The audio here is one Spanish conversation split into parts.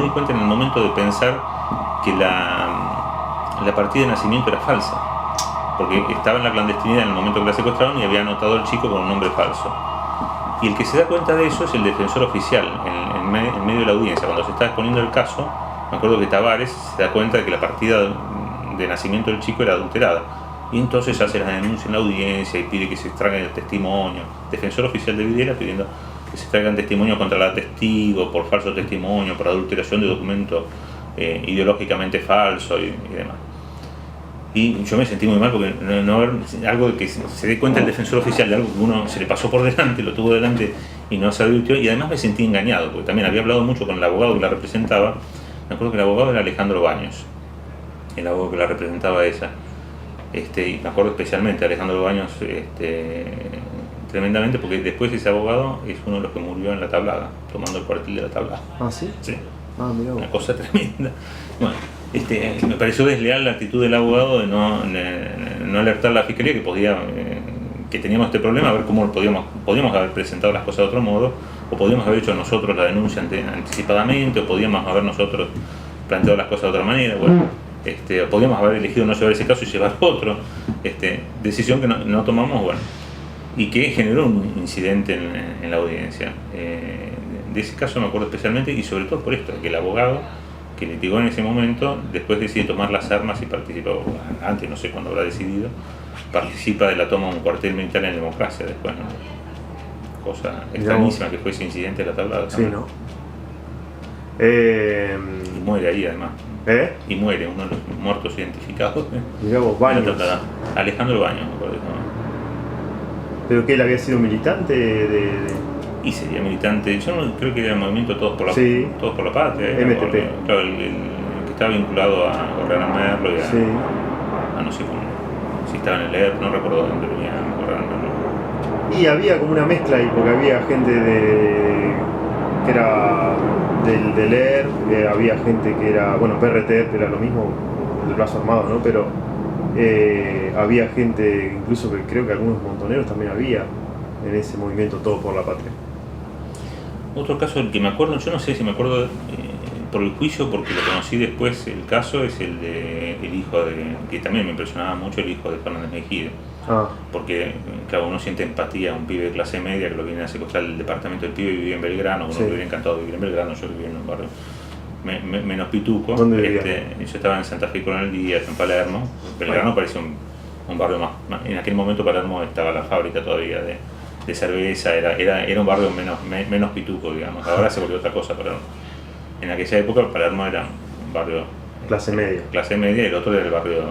me di cuenta en el momento de pensar que la partida de nacimiento era falsa, porque estaba en la clandestinidad en el momento que la secuestraron y había anotado al chico con un nombre falso. Y el que se da cuenta de eso es el defensor oficial en medio de la audiencia. Cuando se está exponiendo el caso, me acuerdo que Tavares se da cuenta de que la partida de nacimiento del chico era adulterada. Y entonces hace la denuncia en la audiencia y pide que se extraigan el testimonio. Defensor oficial de Videla pidiendo que se traigan testimonio contra la testigo, por falso testimonio, por adulteración de documento ideológicamente falso y demás. Y yo me sentí muy mal porque no haber algo de que se dé cuenta el defensor oficial de algo que uno se le pasó por delante, lo tuvo delante y no se advirtió, y además me sentí engañado porque también había hablado mucho con el abogado que la representaba. Me acuerdo que el abogado era Alejandro Baños, el abogado que la representaba esa. Y me acuerdo especialmente de Alejandro Baños tremendamente porque después ese abogado es uno de los que murió en la Tablada, tomando el cuartel de la Tablada. ¿Ah, sí? Sí. Ah, mirá vos. Una cosa tremenda. Bueno, me pareció desleal la actitud del abogado de no alertar a la fiscalía que teníamos este problema, a ver cómo podíamos haber presentado las cosas de otro modo, o podíamos haber hecho nosotros la denuncia anticipadamente, o podíamos haber nosotros planteado las cosas de otra manera. Bueno, podíamos haber elegido no llevar ese caso y llevar otro. Decisión que no tomamos, bueno, y que generó un incidente en la audiencia. De ese caso me acuerdo especialmente, y sobre todo por esto, que el abogado que litigó en ese momento, después decide tomar las armas y participa, antes no sé cuándo habrá decidido, participa de la toma de un cuartel militar en democracia después, ¿no? Cosa extrañísima que fue ese incidente de la Tablada. Sí, ¿no? Y muere ahí además. Y muere uno de los muertos identificados. Mirá vos, Baños. Alejandro Baños, me acuerdo. ¿Pero que él había sido militante Y sería militante, yo no creo que era el movimiento Todos por la Patria. MTP. Claro, el que estaba vinculado a Correa Merlo y a no sé cómo, si estaba en el ERP, no recuerdo de dónde venía Correa Merlo. Y había como una mezcla ahí, porque había gente que era del ERP, había gente que era, bueno, PRT, que era lo mismo, del brazo armado, ¿no? Pero había gente, incluso que creo que algunos montoneros también había en ese movimiento Todo por la Patria. Otro caso del que me acuerdo, yo no sé si me acuerdo por el juicio, porque lo conocí después, el caso es el de el hijo de, que también me impresionaba mucho, el hijo de Fernández Mejía. Porque, claro, uno siente empatía a un pibe de clase media que lo viene a secuestrar el departamento del pibe y vivía en Belgrano, uno le hubiera encantado vivir en Belgrano, yo vivía en un barrio menos pituco. ¿Dónde vivía? Yo estaba en Santa Fe Coronel Díaz, en Palermo. Belgrano parecía un barrio más, en aquel momento Palermo estaba la fábrica todavía de cerveza, era un barrio menos pituco, digamos. Ahora se volvió otra cosa, pero en aquella época Palermo era un barrio clase media y el otro era el barrio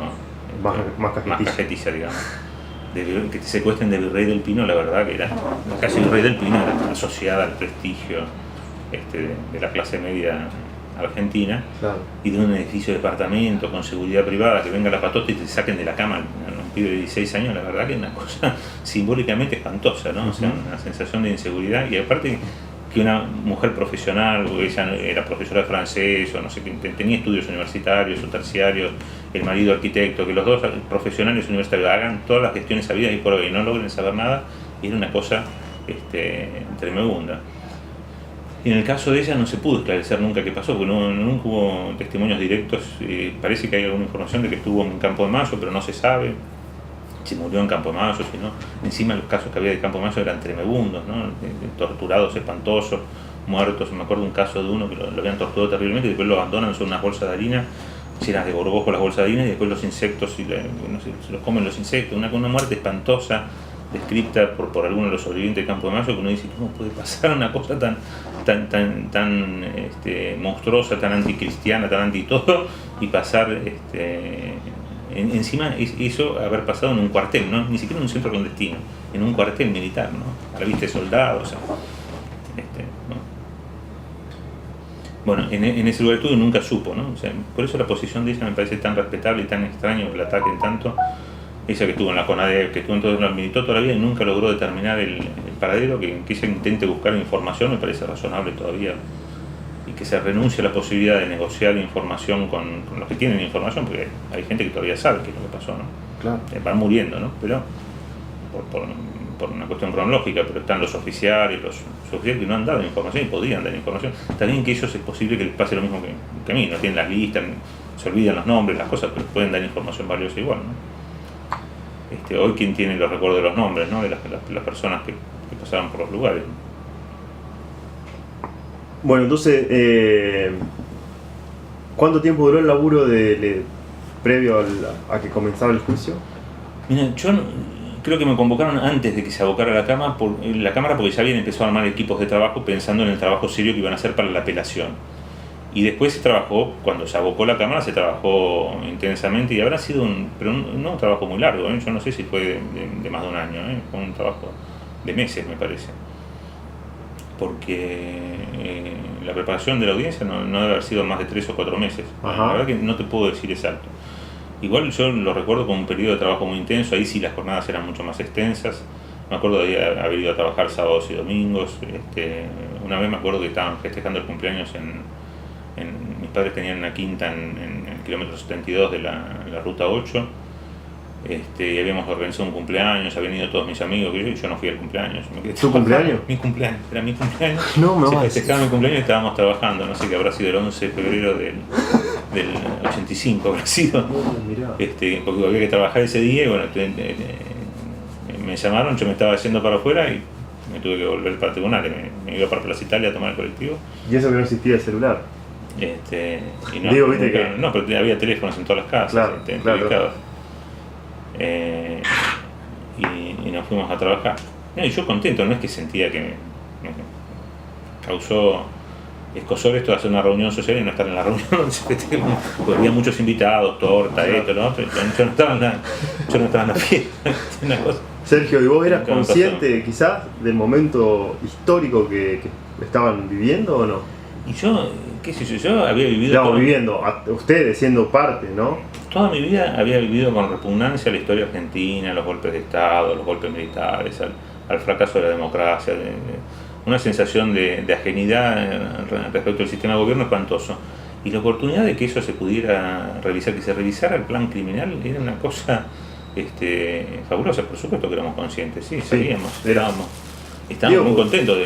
más cajetiza, digamos. Que te secuestren de Virrey del Pino, la verdad que era casi Virrey del Pino, era asociada al prestigio de la clase media argentina. Claro. Y de un edificio de departamento con seguridad privada, que venga la patota y te saquen de la cama un pibe de 16 años, la verdad que es una cosa simbólicamente espantosa, ¿no? O sea, una sensación de inseguridad, y aparte que una mujer profesional, ella era profesora de francés, o no sé, tenía estudios universitarios o terciarios, el marido arquitecto, que los dos profesionales universitarios hagan todas las gestiones habidas y por hoy y no logren saber nada, era una cosa tremenda. Y en el caso de ella no se pudo esclarecer nunca qué pasó, porque nunca hubo testimonios directos. Parece que hay alguna información de que estuvo en Campo de Mayo, pero no se sabe si murió en Campo de Mayo, si no. Encima los casos que había de Campo de Mayo eran tremebundos, ¿no? Torturados, espantosos, muertos. Me acuerdo un caso de uno que lo habían torturado terriblemente y después lo abandonan, son unas bolsas de harina llenas de gorgojo las bolsas de harina, y después los insectos, no sé, se los comen los insectos. Una muerte espantosa, descrita por alguno de los sobrevivientes de Campo de Mayo, que uno dice, ¿cómo puede pasar una cosa tan monstruosa, tan anticristiana, tan anti todo, y pasar encima eso haber pasado en un cuartel, ¿no? Ni siquiera en un centro clandestino, en un cuartel militar, ¿no? A la vista de soldados, ¿no? Bueno, en ese lugar de estudio nunca supo, ¿no? O sea, por eso la posición de ella me parece tan respetable y tan extraño que la ataquen tanto. Ella que estuvo en la CONADEP, que estuvo en todo, militó toda la vida y nunca logró determinar el paradero, que ella intente buscar información me parece razonable todavía, y que se renuncie a la posibilidad de negociar información con los que tienen información, porque hay gente que todavía sabe qué es lo que pasó, ¿no? Claro. Van muriendo, ¿no? Pero por una cuestión cronológica, pero están los oficiales, los oficiales que no han dado información y podían dar información. También que ellos es posible que les pase lo mismo que a mí, no tienen las listas, se olvidan los nombres, las cosas, pero pueden dar información valiosa igual, ¿no? Hoy quien tiene los recuerdos de los nombres, ¿no? De las personas que pasaban por los lugares. Bueno, entonces, ¿cuánto tiempo duró el laburo previo a que comenzara el juicio? Mira, yo creo que me convocaron antes de que se abocara la Cámara porque ya habían empezado a armar equipos de trabajo pensando en el trabajo serio que iban a hacer para la apelación. Y después se trabajó, cuando se abocó la Cámara, se trabajó intensamente y habrá sido no un trabajo muy largo, yo no sé si fue de más de un año, fue un trabajo de meses, me parece. Porque la preparación de la audiencia no debe haber sido más de 3 o 4 meses. Ajá. La verdad que no te puedo decir exacto. Igual yo lo recuerdo como un periodo de trabajo muy intenso, ahí sí las jornadas eran mucho más extensas. Me acuerdo de haber ido a trabajar sábados y domingos. Una vez me acuerdo que estaban festejando el cumpleaños mis padres tenían una quinta en el kilómetro 72 de la ruta 8. Y habíamos organizado un cumpleaños, habían ido todos mis amigos, y yo no fui al cumpleaños. ¿Tu cumpleaños? Mi cumpleaños, era mi cumpleaños. No, me se vas. festejaba mi cumpleaños y estábamos trabajando, no sé qué habrá sido el 11 de febrero del 85, habrá sido. Mirá. Porque había que trabajar ese día y bueno, me llamaron, yo me estaba yendo para afuera y me tuve que volver para tribunales, me iba para Plaza Italia a tomar el colectivo. Y eso que no existía el celular. Y no, Digo, viste que... no, pero había teléfonos en todas las casas, claro. Y nos fuimos a trabajar. Y yo contento, no es que sentía que me causó escosor esto de hacer una reunión social y no estar en la reunión, porque había muchos invitados, torta, esto, lo otro, yo no estaba en la fiesta, una cosa. Sergio, ¿y vos eras consciente quizás del momento histórico que estaban viviendo o no? Y yo, qué sé yo había vivido... viviendo, ustedes siendo parte, ¿no? Toda mi vida había vivido con repugnancia la historia argentina, los golpes de Estado, los golpes militares, al fracaso de la democracia, una sensación de ajenidad respecto al sistema de gobierno espantoso. Y la oportunidad de que eso se pudiera revisar, que se revisara el plan criminal, era una cosa fabulosa. Por supuesto que éramos conscientes, sí, sabíamos, estábamos muy contentos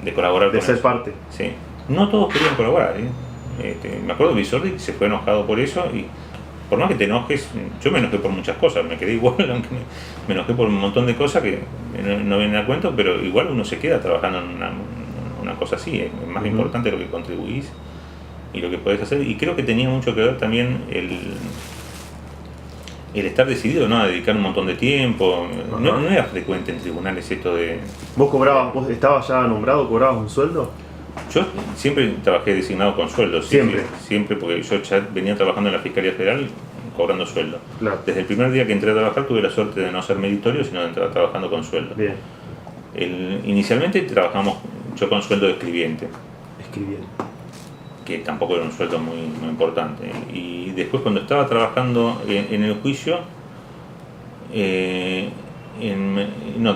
de colaborar con eso. De ser parte. Sí. No todos querían colaborar, me acuerdo que Bisordi se fue enojado por eso y por más que te enojes, yo me enojé por muchas cosas, me quedé igual, aunque me enojé por un montón de cosas que no vienen a cuento, pero igual uno se queda trabajando en una cosa así, es más importante lo que contribuís y lo que podés hacer, y creo que tenía mucho que ver también el estar decidido, ¿no?, a dedicar un montón de tiempo. No era frecuente en tribunales esto de... ¿Vos vos estabas ya nombrado, cobrabas un sueldo? Yo siempre trabajé designado con sueldo, siempre, porque yo ya venía trabajando en la Fiscalía Federal cobrando sueldo. Claro. Desde el primer día que entré a trabajar tuve la suerte de no ser meritorio, sino de entrar trabajando con sueldo. Bien. Inicialmente trabajamos yo con sueldo de escribiente. Escribiente. Que tampoco era un sueldo muy importante. Y después cuando estaba trabajando en el juicio,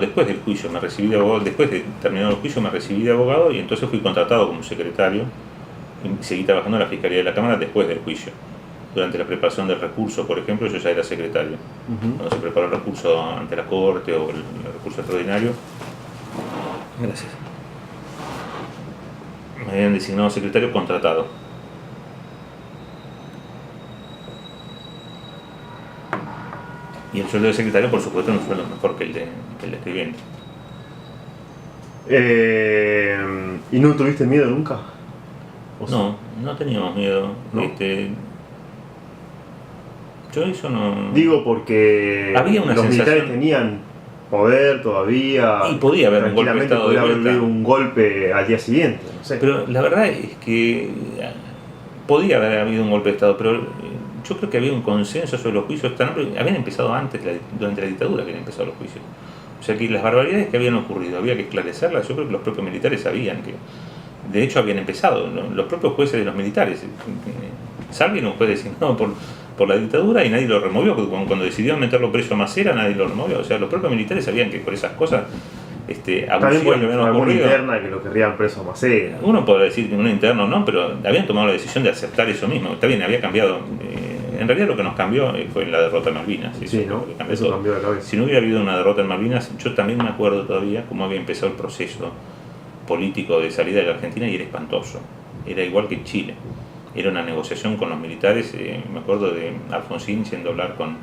después del juicio me recibí de abogado, después de terminar el juicio me recibí de abogado y entonces fui contratado como secretario y seguí trabajando en la Fiscalía de la Cámara después del juicio. Durante la preparación del recurso, por ejemplo, yo ya era secretario. Cuando se preparó el recurso ante la Corte o el recurso extraordinario. Gracias. Me habían designado secretario contratado. Y el sueldo de secretario, por supuesto, no es un sueldo mejor que el de escribiente. ¿Y no tuviste miedo nunca? No teníamos miedo. ¿No? Yo eso no... Digo porque había una los sensación... militares tenían poder todavía. Y podía haber un golpe de Estado de vuelta. Podía haber un golpe al día siguiente, no sé. Pero la verdad es que podía haber habido un golpe de Estado, pero yo creo que había un consenso sobre los juicios tan amplios. Habían empezado antes, durante la dictadura, que habían empezado los juicios. O sea que las barbaridades que habían ocurrido había que esclarecerlas. Yo creo que los propios militares sabían que, de hecho, habían empezado. Los propios jueces de los militares. Salvino fue designado por la dictadura y nadie lo removió. Cuando decidieron meterlo preso a Macera, nadie lo removió. O sea, los propios militares sabían que por esas cosas también por alguna interna que lo querrían preso a Macera. Uno podrá decir que un interno no, pero habían tomado la decisión de aceptar eso mismo. Está bien, había cambiado En realidad lo que nos cambió fue la derrota en Malvinas. Sí, ¿no? Eso cambió la cabeza. Si no hubiera habido una derrota en Malvinas, yo también me acuerdo todavía cómo había empezado el proceso político de salida de la Argentina y era espantoso. Era igual que en Chile. Era una negociación con los militares. Me acuerdo de Alfonsín yendo a hablar con...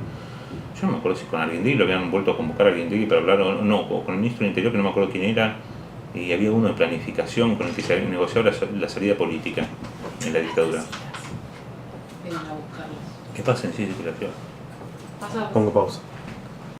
Yo no me acuerdo si con Arguindegui lo habían vuelto a convocar a Arguindegui para hablar o con el ministro del Interior, que no me acuerdo quién era, y había uno de planificación con el que se negociaba la salida política en la dictadura. Vengan a buscarlos. ¿Qué pasa en sí, circulación? Pongo pausa.